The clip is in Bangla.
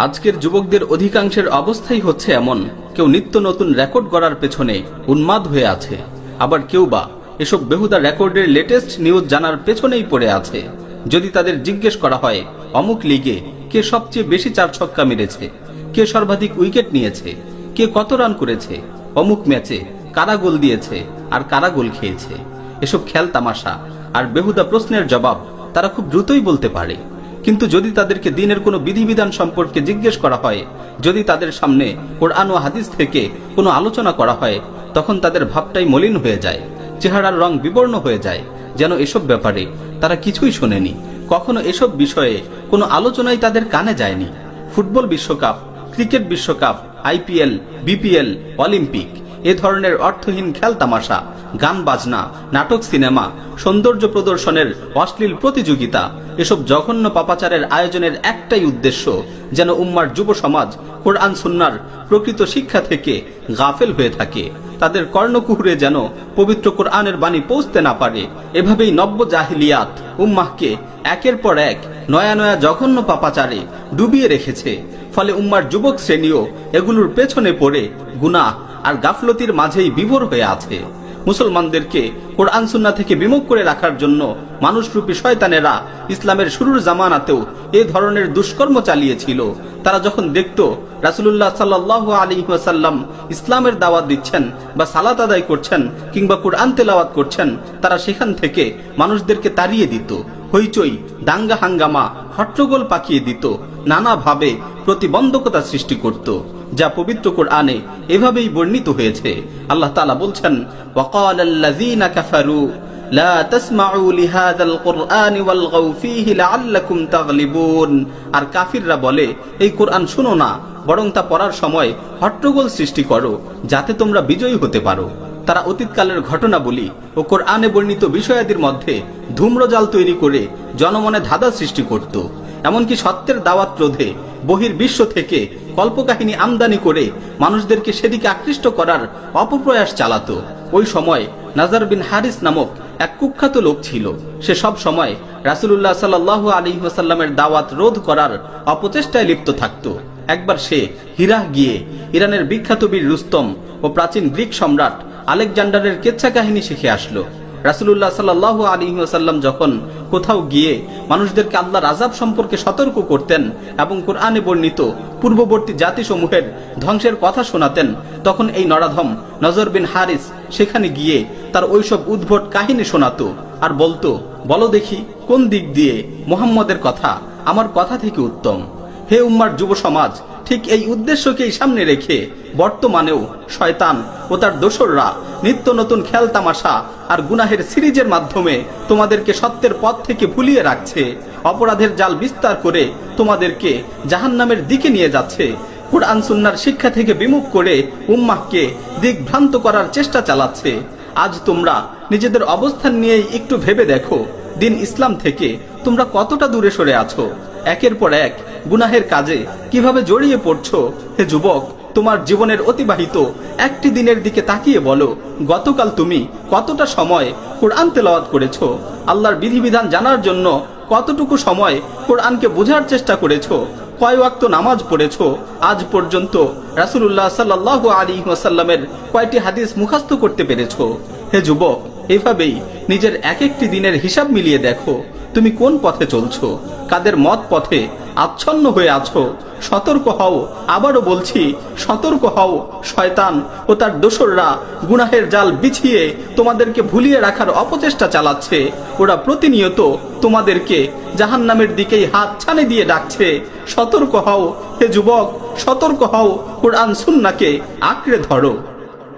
আজকের যুবকদের অধিকাংশের অবস্থাই হচ্ছে এমন, কেউ নিত্য নতুন রেকর্ড করার পেছনে উন্মাদ হয়ে আছে, আবার কেউ বা এসব বেহুদা রেকর্ডের লেটেস্ট নিউজ জানার পেছনেই পড়ে আছে। যদি তাদের জিজ্ঞেস করা হয় অমুক লিগে কে সবচেয়ে বেশি চার ছক্কা মেরেছে, কে সর্বাধিক উইকেট নিয়েছে, কে কত রান করেছে, অমুক ম্যাচে কারা গোল দিয়েছে আর কারা গোল খেয়েছে, এসব খেল তামাশা আর বেহুদা প্রশ্নের জবাব তারা খুব দ্রুতই বলতে পারে। কিন্তু যদি তাদেরকে দিনের কোনো বিধিবিধান সম্পর্কে জিজ্ঞেস করা হয়, যদি তাদের সামনে কোরআন ও হাদিস থেকে কোনো আলোচনা করা হয়, তখন তাদের ভাবটাই মলিন হয়ে যায়, চেহারার রং বিবর্ণ হয়ে যায়, যেন এসব ব্যাপারে তারা কিছুই শোনেনি, কখনো এসব বিষয়ে কোনো আলোচনাই তাদের কানে যায়নি। ফুটবল বিশ্বকাপ, ক্রিকেট বিশ্বকাপ, আইপিএল, বিপিএল, অলিম্পিক, এ ধরনের অর্থহীন খেল তামাশা, গান বাজনা, নাটক, সিনেমা, সৌন্দর্য প্রদর্শনের অশ্লীল প্রতিযোগিতা, এসব জঘন্য পাপাচারের আয়োজনের একটাই উদ্দেশ্য, যেন উম্মার যুব সমাজ কোরআন সুন্নাহর প্রকৃত শিক্ষা থেকে গাফেল হয়ে থাকে, তাদের কর্ণকুহুরে যেন পবিত্র কোরআনের বাণী পৌঁছতে না পারে। এভাবেই নব্য জাহিলিয়াত উম্মাহকে একের পর এক নয়া নয়া জঘন্য পাপাচারে ডুবিয়ে রেখেছে। ফলে উম্মার যুবক শ্রেণীও এগুলোর পেছনে পড়ে গুনাহ আর গাফলতির মাঝেই বিভোর হয়ে আছে। মুসলমানদেরকে কোরআন সুন্নাহ থেকে বিমুখ করে রাখার জন্য মানুষরূপী শয়তানেরা ইসলামের শুরুর জামানাতেও এ ধরনের দুষ্কর্ম চালিয়েছিল। তারা যখন দেখত রাসূলুল্লাহ সাল্লাল্লাহু আলাইহি ওয়াসাল্লাম ইসলামের দাওয়াত দিচ্ছেন বা সালাত আদায় করছেন কিংবা কোরআন তেলাওয়াত করছেন, তারা সেখান থেকে মানুষদেরকে তাড়িয়ে দিত, হইচই, দাঙ্গা হাঙ্গামা, হট্টগোল পাকিয়ে দিত, নানাভাবে প্রতিবন্ধকতা সৃষ্টি করত, যা পবিত্র কোরআনে এভাবেই বর্ণিত হয়েছে। আল্লাহ তাআলা বলছেন, ওয়াকালাল্লাযীনা কাফারু লা তাসমাউ লিহাযাল কুরআনি ওয়ালগাউ ফীহি লাআল্লাকুম তাগলিবুন। আর কাফিররা বলে, এই কোরআন শুনো না, বরং তা পড়ার সময় হট্টগোল সৃষ্টি করো যাতে তোমরা বিজয়ী হতে পারো। তারা অতীতকালের ঘটনাবলী ও কোরআনে বর্ণিত বিষয়াদির মধ্যে ধূম্রজাল তৈরি করে জনমনে ধাঁধা সৃষ্টি করত। এমনকি সত্যের দাওয়াত রোধে বহির্বিশ্ব থেকে কল্পকাহিনী আমদানি করে মানুষদেরকে সেদিকে আকৃষ্ট করার অপপ্রয়াস চালাতো। ওই সময় নাজার বিন হারিস নামক এক কুখ্যাত লোক ছিল। সে সব সময় রাসূলুল্লাহ সাল্লাল্লাহু আলাইহি ওয়াসাল্লামের দাওয়াত রোধ করার অপচেষ্টায় লিপ্ত থাকত। একবার সে হিরাহ গিয়ে ইরানের বিখ্যাত বীর রুস্তম ও প্রাচীন গ্রিক সম্রাট আলেকজান্ডারের কেচ্ছা কাহিনী শিখে আসলো। রাসূলুল্লাহ সাল্লাল্লাহু আলাইহি ওয়াসাল্লাম যখন কোথাও গিয়ে মানুষদেরকে আল্লাহর আযাব সম্পর্কে সতর্ক করতেন এবং কোরআনে বর্ণিত পূর্ববর্তী জাতিসমূহের ধ্বংসের কথা শোনাতেন, তখন এই নরাধম নজর বিন হারিস সেখানে গিয়ে তার ওইসব উদ্ভট কাহিনী শোনাতো আর বলতো, বলো দেখি কোন দিক দিয়ে মুহাম্মদের কথা আমার কথা থেকে উত্তম। হে উম্মার যুব সমাজ, ঠিক এই উদ্দেশ্যকেই সামনে রেখে বর্তমানেও শয়তান ও তার দোসররা নিত্য নতুন খেল তামাশা আর গুনাহের সিরিজের মাধ্যমে তোমাদেরকে সত্যের পথ থেকে ভুলিয়ে রাখছে, অপরাধের জাল বিস্তার করে তোমাদেরকে জাহান্নামের দিকে নিয়ে যাচ্ছে, কোরআন সুন্নাহর শিক্ষা থেকে বিমুখ করে উম্মাহকে দিকভ্রান্ত করার চেষ্টা চালাচ্ছে। আজ তোমরা নিজেদের অবস্থান নিয়েই একটু ভেবে দেখো, দিন ইসলাম থেকে তোমরা কতটা দূরে সরে আছো, একের পর এক গুনাহের কাজে কিভাবে জড়িয়ে পড়ছো। হে যুবক, তোমার জীবনের অতিবাহিত একটি দিনের দিকে তাকিয়ে বলো, গতকাল তুমি কতটা সময় কোরআন তেলাওয়াত করেছো, আল্লাহর বিধিবিধান জানার জন্য কতটুকু সময় কোরআনকে বোঝার চেষ্টা করেছো, কয় ওয়াক্ত নামাজ পড়েছো, আজ পর্যন্ত রাসূলুল্লাহ সাল্লাল্লাহু আলাইহি ওয়াসাল্লামের কয়টি হাদিস মুখস্থ করতে পেরেছো। হে যুবক, এভাবেই নিজের এক একটি দিনের হিসাব মিলিয়ে দেখো, তুমি কোন পথে চলছো, কাদের মত পথে আচ্ছন্ন হয়ে আছো। সতর্ক হও, আবারও বলছি সতর্ক হও। শয়তান ও তার দোসররা গুনাহের জাল বিছিয়ে তোমাদেরকে ভুলিয়ে রাখার অপচেষ্টা চালাচ্ছে। ওরা প্রতিনিয়ত তোমাদেরকে জাহান্নামের দিকেই হাত ছানি দিয়ে ডাকছে। সতর্ক হও হে যুবক, সতর্ক হও, কোরআন সুন্নাহকে আঁকড়ে ধরো।